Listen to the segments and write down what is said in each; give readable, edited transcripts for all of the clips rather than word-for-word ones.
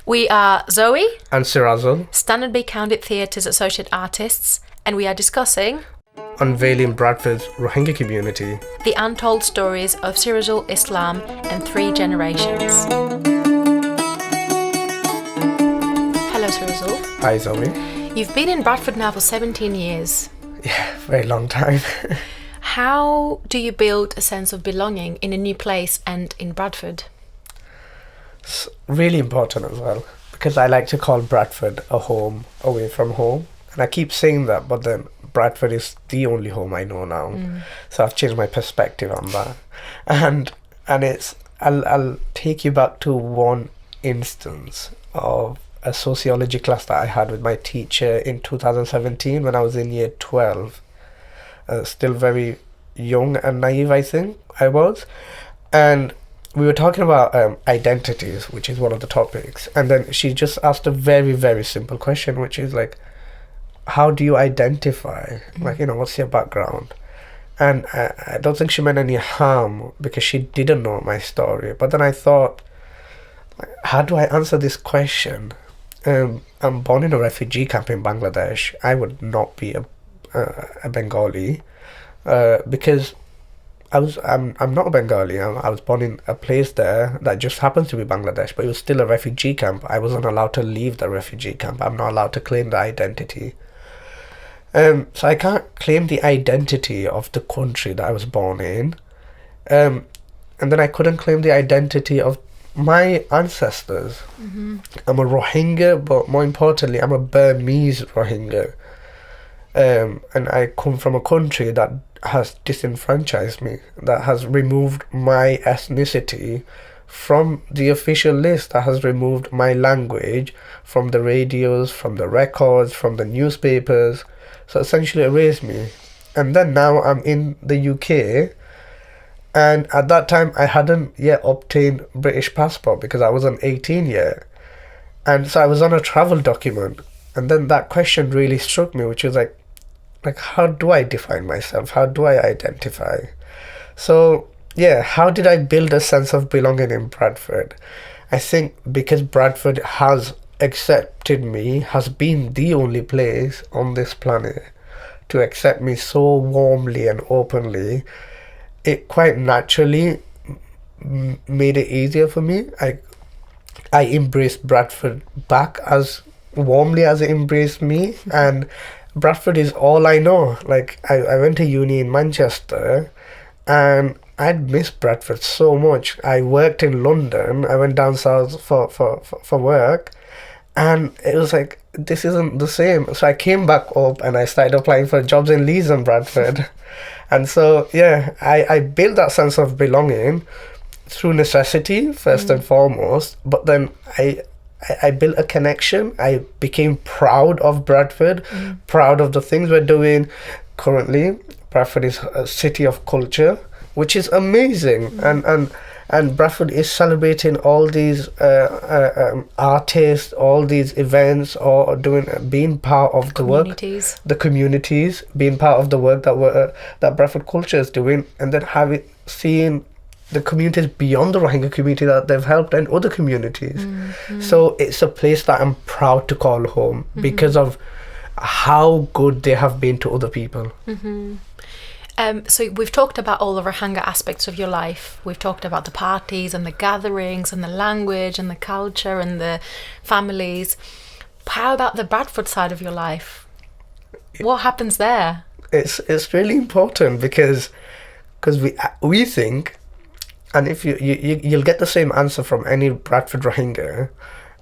We are Zoe and Sirazul, Standard Bay County Theatre's associate artists, and we are discussing Unveiling Bradford's Rohingya community, the untold stories of Sirazul Islam and 3 generations. Hello Sirazul. Hi Zoe. You've been in Bradford now for 17 years. Yeah, very long time. How do you build a sense of belonging in a new place and in Bradford? It's really important as well, because I like to call Bradford a home away from home. And I keep saying that, but then Bradford is the only home I know now. So I've changed my perspective on that. And it's I'll take you back to one instance of a sociology class that I had with my teacher in 2017 when I was in year 12. Still very young and naive, I think I was. And we were talking about identities, which is one of the topics. And then she just asked a very, very simple question, which is like, how do you identify? Like, what's your background? And I don't think she meant any harm because she didn't know my story. But then I thought, how do I answer this question? I'm born in a refugee camp in Bangladesh. I would not be a Bengali because I'm not a Bengali. I was born in a place there that just happens to be Bangladesh, but it was still a refugee camp. I wasn't allowed to leave the refugee camp. I'm not allowed to claim the identity. So I can't claim the identity of the country that I was born in. And then I couldn't claim the identity of my ancestors. I'm a Rohingya, but more importantly, I'm a Burmese Rohingya. And I come from a country that has disenfranchised me, that has removed my ethnicity from the official list, that has removed my language from the radios, from the records, from the newspapers. So essentially erased me. And then now I'm in the UK, and at that time I hadn't yet obtained British passport because I wasn't 18 yet. And so I was on a travel document. And then that question really struck me, which is like how do I define myself? How do I identify? So yeah, how did I build a sense of belonging in Bradford? I think because Bradford has accepted me, has been the only place on this planet to accept me so warmly and openly, it quite naturally made it easier for me. I embraced Bradford back as warmly as it embraced me, and Bradford is all I know. Like I went to uni in Manchester and I'd missed Bradford so much. I worked in London. I went down south for work, and it was like, this isn't the same. So I came back up and I started applying for jobs in Leeds and Bradford. And so yeah, I built that sense of belonging through necessity first and foremost, but then I built a connection. I became proud of Bradford, proud of the things we're doing currently. Bradford is a city of culture, which is amazing. And Bradford is celebrating all these artists, all these events, or being part of the work, the communities, being part of the work that Bradford culture is doing, and then seeing the communities beyond the Rohingya community that they've helped and other communities. So it's a place that I'm proud to call home because of how good they have been to other people. So we've talked about all the Rohingya aspects of your life. We've talked about the parties and the gatherings and the language and the culture and the families. How about the Bradford side of your life? What happens there? It's really important because we think, and if you'll get the same answer from any Bradford Rohingya.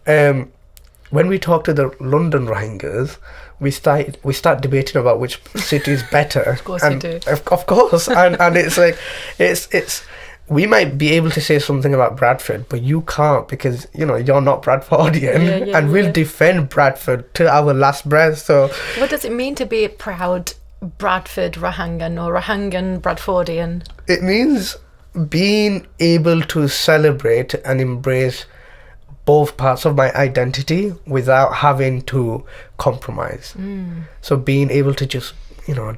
When we talk to the London Rohingyas, we start debating about which city is better. Of course we do. Of course, and it's like it's we might be able to say something about Bradford, but you can't because you're not Bradfordian, and we'll defend Bradford to our last breath. So what does it mean to be a proud Bradford Rohingyan or Rohingyan Bradfordian? It means being able to celebrate and embrace both parts of my identity without having to compromise. So being able to just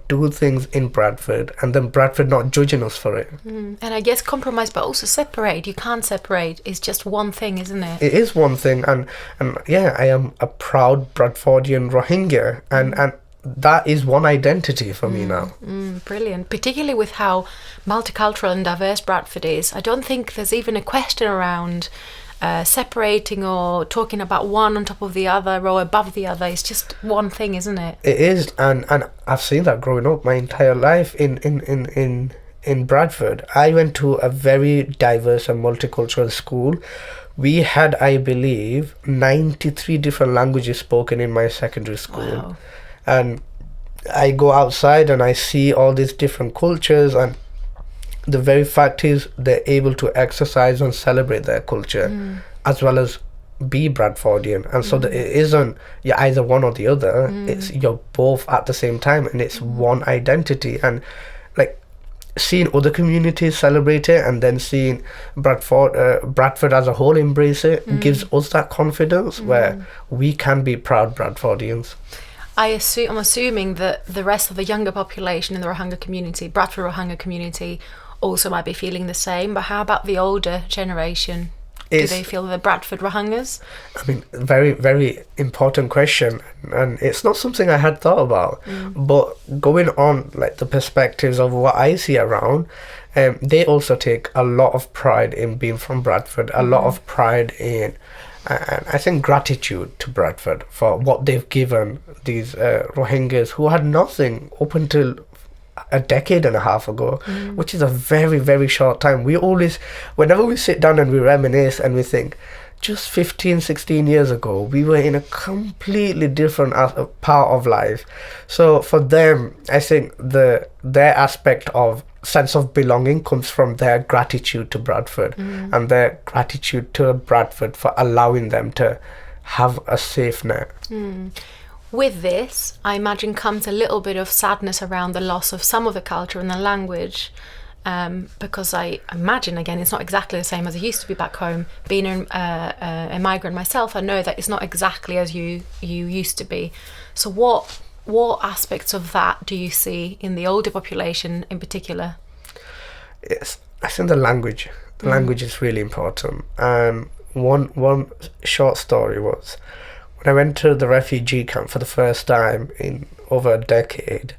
do things in Bradford, and then Bradford not judging us for it. And I guess compromise, but also separate. You can't separate. It's just one thing, isn't it? It is one thing, and yeah, I am a proud Bradfordian Rohingya, and that is one identity for me now. Brilliant. Particularly with how multicultural and diverse Bradford is. I don't think there's even a question around separating or talking about one on top of the other or above the other. It's just one thing, isn't it? It is, and I've seen that growing up my entire life in Bradford. I went to a very diverse and multicultural school. We had, I believe, 93 different languages spoken in my secondary school. Wow. And I go outside and I see all these different cultures, and the very fact is they're able to exercise and celebrate their culture as well as be Bradfordian. And so that it isn't you're either one or the other, it's you're both at the same time, and it's one identity. And like seeing other communities celebrate it, and then seeing Bradford as a whole embrace it, gives us that confidence where we can be proud Bradfordians. I'm assuming that the rest of the younger population in the Rohingya community, Bradford Rohingya community, also might be feeling the same. But how about the older generation? Do they feel the Bradford Rohingyas? I mean, very, very important question, and it's not something I had thought about. But going on, like the perspectives of what I see around, they also take a lot of pride in being from Bradford, a lot of pride in, and I think gratitude to Bradford for what they've given these Rohingyas who had nothing up until a decade and a half ago, which is a very, very short time. We always, whenever we sit down and we reminisce and we think, just 15, 16 years ago, we were in a completely different part of life. So for them, I think their aspect of sense of belonging comes from their gratitude to Bradford and their gratitude to Bradford for allowing them to have a safe net. With this, I imagine comes a little bit of sadness around the loss of some of the culture and the language, because I imagine, again, it's not exactly the same as it used to be back home. Being a migrant myself, I know that it's not exactly as you used to be. So what aspects of that do you see in the older population in particular? Yes, I think the language. The language is really important. And one short story was, when I went to the refugee camp for the first time in over a decade,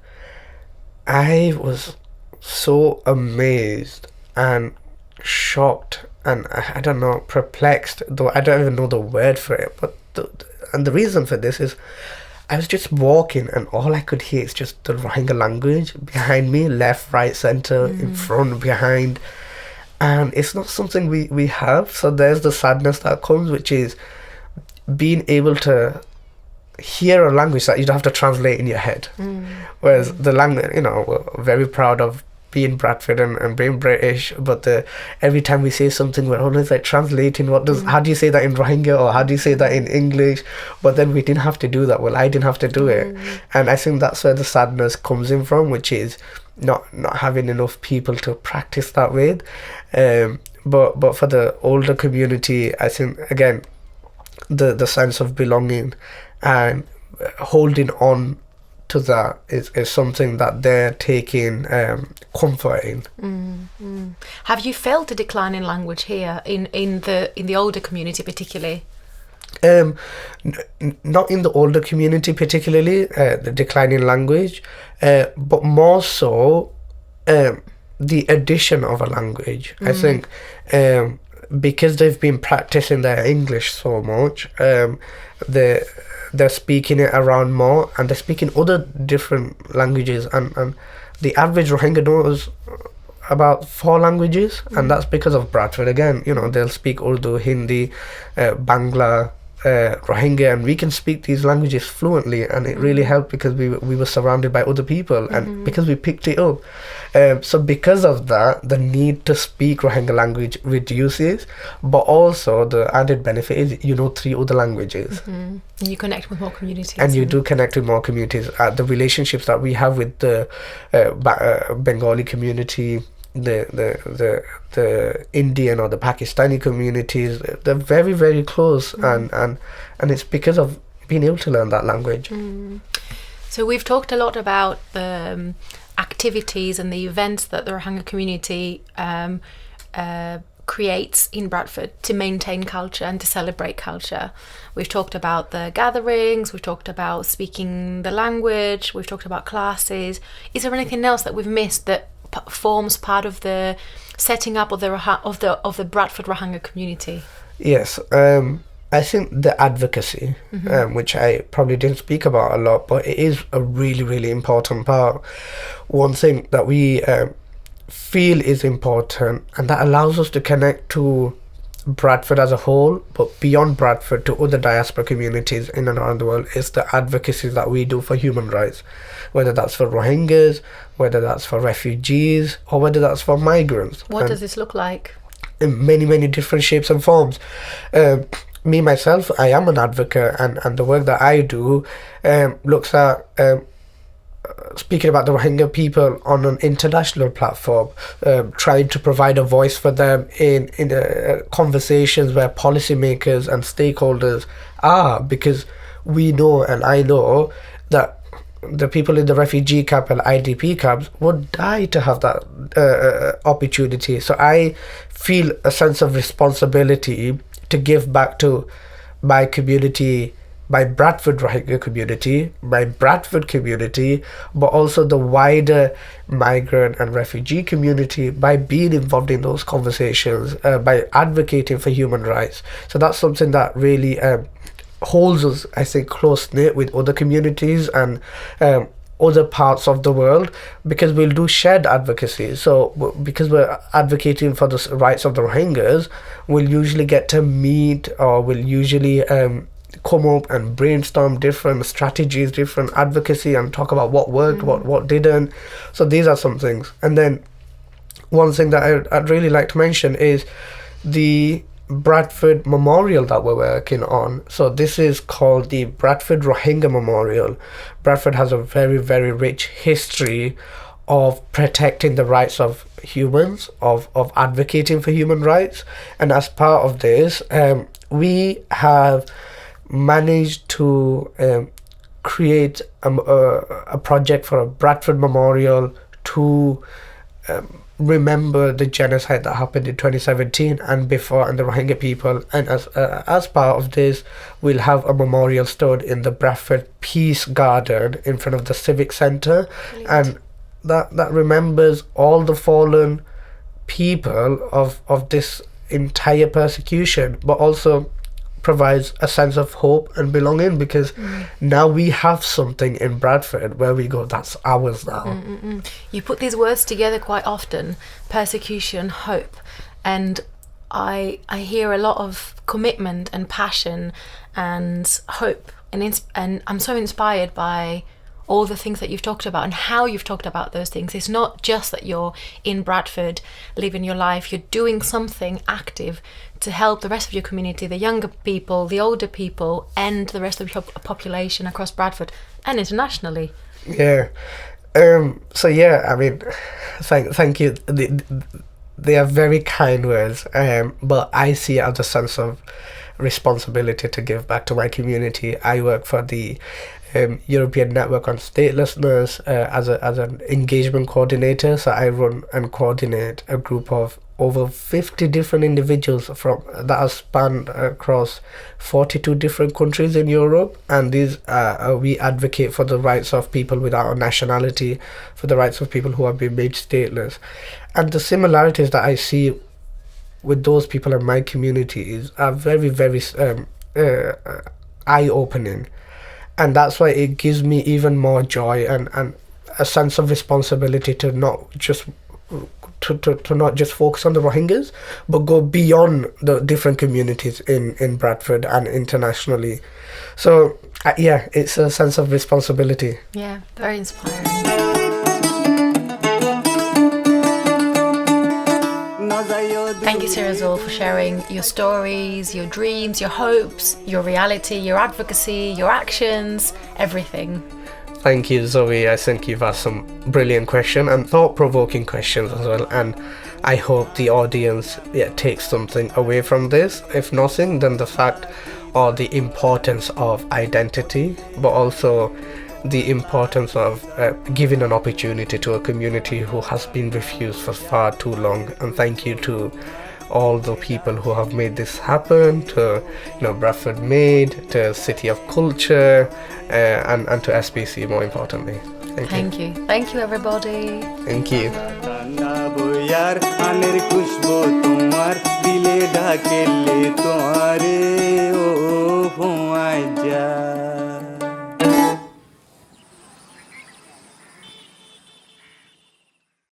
I was so amazed and shocked and I don't know, perplexed, though I don't even know the word for it. But the reason for this is I was just walking and all I could hear is just the Rohingya language behind me, left, right, centre, in front, behind. And it's not something we have. So there's the sadness that comes, which is being able to hear a language that you don't have to translate in your head. Whereas the language, we're very proud of being Bradford and being British, but every time we say something, we're always like translating how do you say that in Rohingya, or how do you say that in English? But then we didn't have to do that. Well, I didn't have to do it. And I think that's where the sadness comes in from, which is not having enough people to practice that with. But for the older community, I think, again, the sense of belonging and holding on to that is something that they're taking comfort in. Have you felt a decline in language here in the older community particularly? Not in the older community particularly, the decline in language, but more so the addition of a language. I think because they've been practicing their English so much, they're speaking it around more, and they're speaking other different languages, and the average Rohingya knows about 4 languages, and that's because of Bradford. Again, they'll speak Urdu, Hindi, Bangla, Rohingya, and we can speak these languages fluently, and it really helped because we were surrounded by other people, and because we picked it up. So because of that, the need to speak Rohingya language reduces, but also the added benefit is 3 other languages. And you connect with more communities. And you do connect with more communities. The relationships that we have with the Bengali community, the Indian or the Pakistani communities, they're very, very close, and it's because of being able to learn that language. So we've talked a lot about the activities and the events that the Rohingya community creates in Bradford to maintain culture and to celebrate culture. We've talked about the gatherings, we've talked about speaking the language, we've talked about classes. Is there anything else that we've missed that forms part of the setting up of the Bradford Rohingya community? Yes, I think the advocacy, which I probably didn't speak about a lot, but it is a really, really important part. One thing that we feel is important, and that allows us to connect to Bradford as a whole, but beyond Bradford to other diaspora communities in and around the world, is the advocacy that we do for human rights, whether that's for Rohingyas, whether that's for refugees, or whether that's for migrants. What does this look like? In many, many different shapes and forms. Me, myself, I am an advocate, and the work that I do looks at speaking about the Rohingya people on an international platform, trying to provide a voice for them in conversations where policymakers and stakeholders are, because we know, and I know, that the people in the refugee camp and IDP camps would die to have that opportunity. So I feel a sense of responsibility to give back to my community, my Bradford Rohingya community, my Bradford community, but also the wider migrant and refugee community by being involved in those conversations, by advocating for human rights. So that's something that really holds us, I think, close-knit with other communities and other parts of the world, because we'll do shared advocacy. So because we're advocating for the rights of the Rohingyas, we'll usually get to meet, or we'll usually come up and brainstorm different strategies, different advocacy, and talk about what worked, what didn't. So these are some things. And then one thing that I'd really like to mention is the Bradford Memorial that we're working on. So this is called the Bradford Rohingya Memorial. Bradford has a very, very rich history of protecting the rights of humans, of advocating for human rights. And as part of this, we have managed to create a project for a Bradford Memorial to remember the genocide that happened in 2017 and before, and the Rohingya people. And as part of this, we'll have a memorial stood in the Bradford Peace Garden in front of the Civic Centre. And that remembers all the fallen people of this entire persecution, but also provides a sense of hope and belonging, because now we have something in Bradford where we go, that's ours now. You put these words together quite often: persecution, hope, and I hear a lot of commitment and passion and hope, and I'm so inspired by all the things that you've talked about and how you've talked about those things. It's not just that you're in Bradford living your life, you're doing something active to help the rest of your community, the younger people, the older people, and the rest of your population across Bradford and internationally. Yeah. So yeah, I mean, thank you. They are very kind words, but I see it as a sense of responsibility to give back to my community. I work for the European Network on Statelessness as an engagement coordinator. So I run and coordinate a group of over 50 different individuals that are spanned across 42 different countries in Europe, and these we advocate for the rights of people without a nationality, for the rights of people who have been made stateless. And the similarities that I see with those people in my communities are very, very eye-opening. And that's why it gives me even more joy and a sense of responsibility to not just focus on the Rohingyas, but go beyond the different communities in Bradford and internationally. So yeah, it's a sense of responsibility. Yeah, very inspiring. Thank you, Sirazul, for sharing your stories, your dreams, your hopes, your reality, your advocacy, your actions, everything. Thank you, Zoe. I think you've asked some brilliant questions and thought-provoking questions as well, and I hope the audience takes something away from this. If nothing, then the fact or the importance of identity, but also the importance of giving an opportunity to a community who has been refused for far too long. And thank you to all the people who have made this happen, to Bradford Made, to City of Culture, and to SBC more importantly. Thank you. Thank you, everybody. Thank you. यार Aner खुशबू तुम्हार दिले ढाके ले तुम्हारे ओ जा